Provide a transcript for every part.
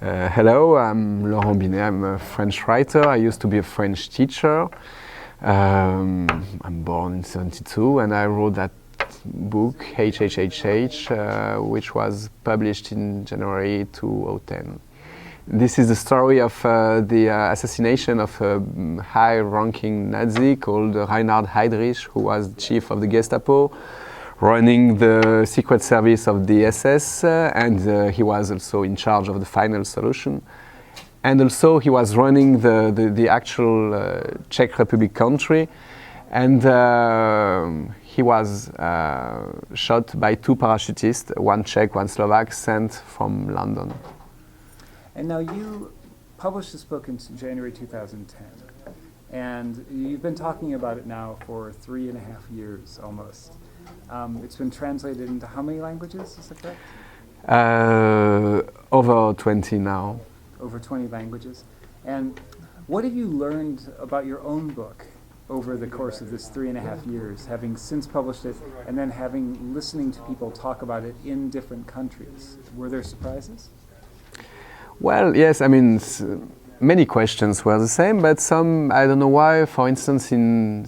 Hello, I'm Laurent Binet. I'm a French writer. I used to be a French teacher. I'm born in '72, and I wrote that book, HHhH, which was published in January 2010. This is the story of the assassination of a high-ranking Nazi called Reinhard Heydrich, who was the chief of the Gestapo, running the secret service of the SS, and he was also in charge of the final solution. And also he was running the actual Czech Republic country, and he was shot by two parachutists, one Czech, one Slovak, sent from London. And now you published this book in January 2010, and you've been talking about it now for 3.5 years almost. It's been translated into how many languages, is that correct? Over 20 now. Over 20 languages. And what have you learned about your own book over the course of this 3.5 years, having since published it and then listening to people talk about it in different countries? Were there surprises? Well, yes, I mean, many questions were the same, but some, I don't know why, for instance, in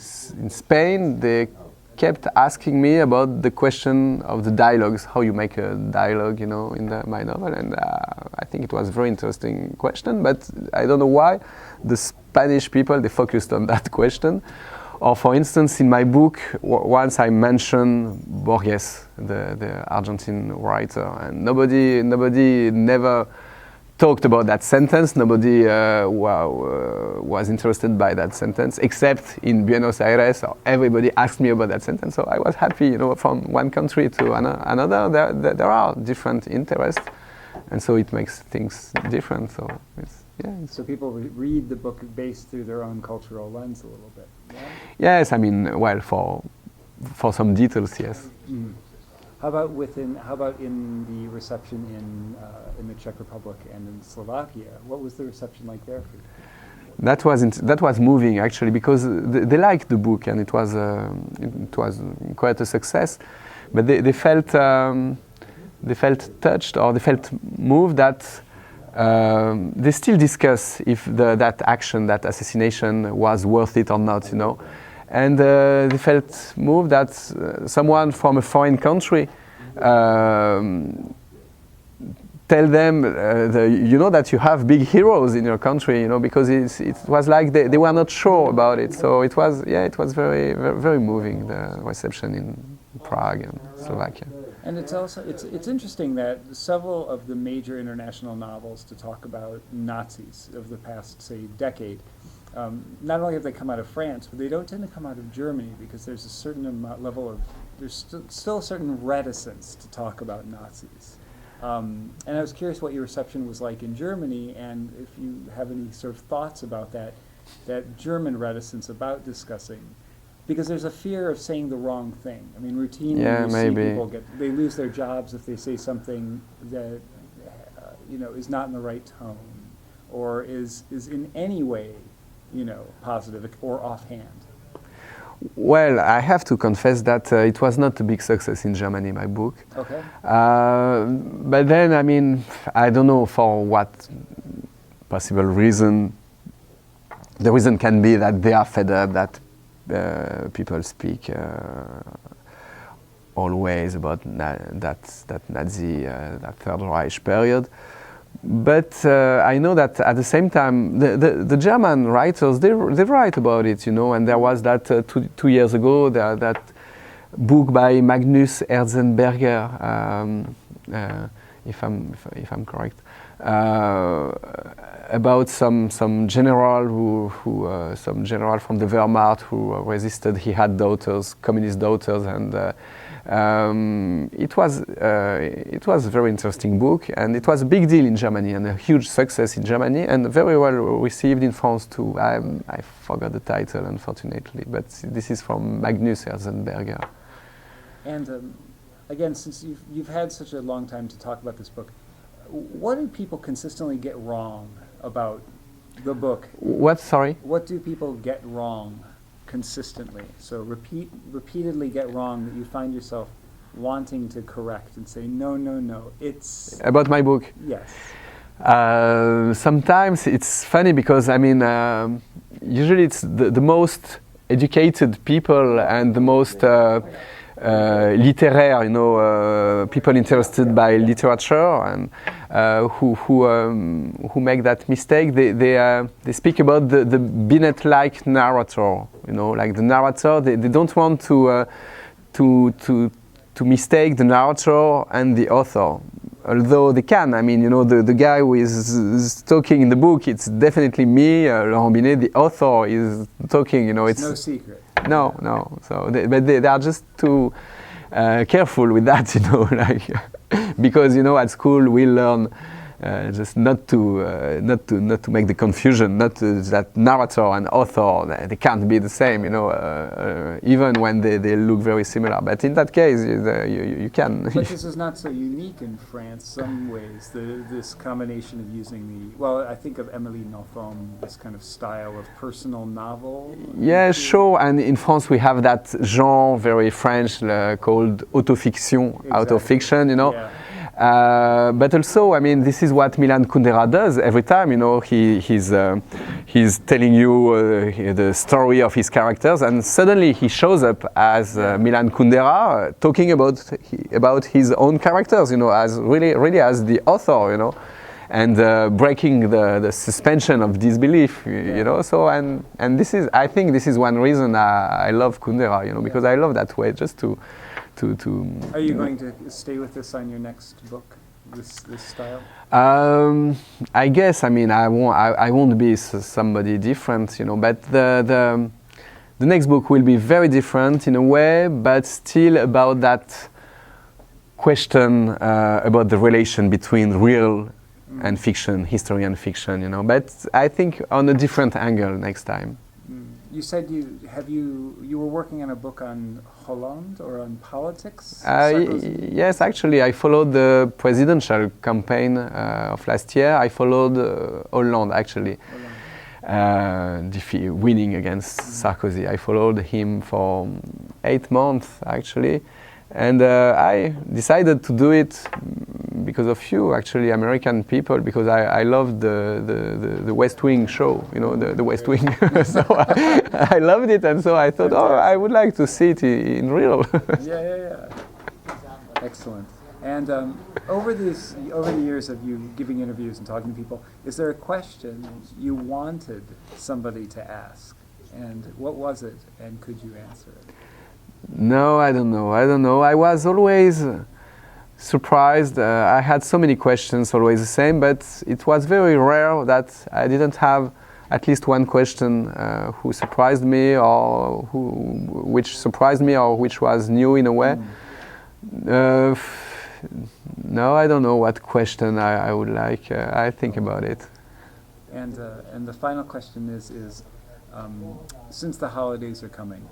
Spain, they kept asking me about the question of the dialogues, how you make a dialogue, in my novel, and I think it was a very interesting question, but I don't know why the Spanish people, they focused on that question. Or for instance, in my book, once I mentioned Borges, the Argentine writer, and nobody never talked about that sentence. Nobody was interested by that sentence, except in Buenos Aires. Everybody asked me about that sentence, so I was happy. From one country to another, there are different interests, and so it makes things different. So So people read the book based through their own cultural lens a little bit. Yeah? Yes, I mean, well, for some details, yes. Mm. How about in the reception in the Czech Republic and in Slovakia? What was the reception like there for you? That was moving actually, because they liked the book and it was quite a success, but they felt touched, or they felt moved that they still discuss if that action, that assassination, was worth it or not, And they felt moved that someone from a foreign country tell them, that you have big heroes in your country, because it was like they were not sure about it. So it was very, very, very moving, the reception in Prague and Slovakia. And it's interesting that several of the major international novels to talk about Nazis of the past, say, decade, not only have they come out of France, but they don't tend to come out of Germany, because there's a certain there's still a certain reticence to talk about Nazis. And I was curious what your reception was like in Germany, and if you have any sort of thoughts about that German reticence about discussing, because there's a fear of saying the wrong thing. I mean, routinely you see people they lose their jobs if they say something that is not in the right tone, or is in any way positive or offhand. Well, I have to confess that it was not a big success in Germany, my book. Okay. But then, I mean, I don't know for what possible reason. The reason can be that they are fed up that people speak always about that Nazi, that Third Reich period. But I know that at the same time, the German writers, they write about it, and there was that 2 years ago, that book by Magnus Ernzenberger, if I'm correct, about some general some general from the Wehrmacht who resisted. He had daughters, communist daughters, and it was a very interesting book, and it was a big deal in Germany and a huge success in Germany, and very well received in France too. I forgot the title, unfortunately, but this is from Magnus Ernzenberger. And again, since you've had such a long time to talk about this book, what do people consistently get wrong about the book? What? Sorry? What do people get wrong consistently? So repeatedly get wrong that you find yourself wanting to correct and say, no, it's... About my book? Yes. Sometimes it's funny because I mean, usually it's the most educated people and the most literaire, you know, people interested by literature and who make that mistake. They speak about the Binet-like narrator, you know, like the narrator. They don't want to mistake the narrator and the author. Although they can, I mean, you know, the guy who is talking in the book, it's definitely me, Laurent Binet. The author is talking, you know, it's no secret. No. So, but they are just too careful with that, you know, like because you know at school we learn just not to make the confusion, that narrator and author they can't be the same, you know, even when they look very similar. But in that case, you can. But this is not so unique in France. Some ways, this combination of using I think of Émilie Nothomb, this kind of style of personal novel. Yeah, sure. And in France we have that genre, very French, called autofiction, Exactly. autofiction, you know. Yeah. But also, I mean, this is what Milan Kundera does every time. You know, he's telling you the story of his characters, and suddenly he shows up as Milan Kundera, talking about his own characters. You know, as really as the author. You know, and breaking the suspension of disbelief. You know, so and this is, I think, this is one reason I love Kundera. You know, because I love that way, just to. Are you going to stay with this on your next book, this style? I guess. I mean, I won't be somebody different, you know. But the next book will be very different in a way, but still about that question about the relation between real and fiction, history and fiction, you know. But I think on a different angle next time. You said you were working on a book on Hollande or on politics? Yes, actually, I followed the presidential campaign of last year. I followed Hollande, actually, winning against Sarkozy. I followed him for 8 months, actually, and I decided to do it because of you, actually, American people, because I loved the West Wing show, you know, the West Wing. So I loved it, and so I thought, I would like to see it in real. Yeah. Excellent. And over the years of you giving interviews and talking to people, is there a question you wanted somebody to ask? And what was it, and could you answer it? No, I don't know. I was always surprised. I had so many questions, always the same, but it was very rare that I didn't have at least one question who surprised me, or which surprised me, or which was new in a way. No, I don't know what question I would like. I think about it. And the final question is since the holidays are coming,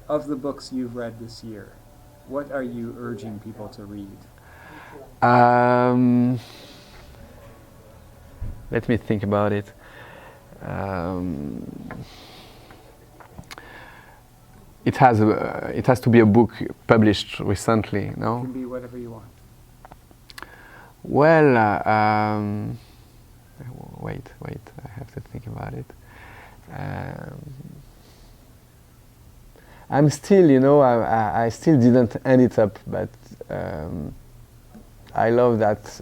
of the books you've read this year, what are you urging people to read? Let me think about it. It has to be a book published recently, no? It can be whatever you want. Well, wait, I have to think about it. I'm still, you know, I still didn't end it up, but I love that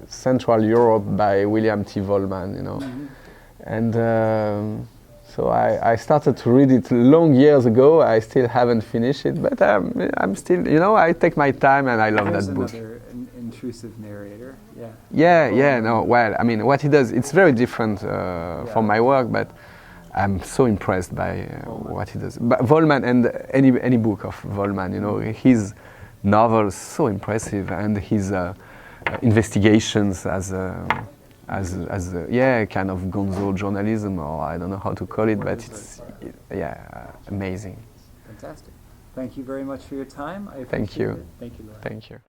Central Europe by William Vollmann, you know. Mm-hmm. And so I started to read it long years ago. I still haven't finished it, but I'm still, you know, I take my time and I love that book. There's another intrusive narrator, Yeah, no, well, I mean, what he does, it's very different from my work, but I'm so impressed by what he does. But Vollmann, and any book of Vollmann, you know, his novels so impressive, and his investigations as kind of gonzo journalism, or I don't know how to call it, but it's amazing. Fantastic. Thank you very much for your time. I Thank you. Thank you, Laurent. Thank you.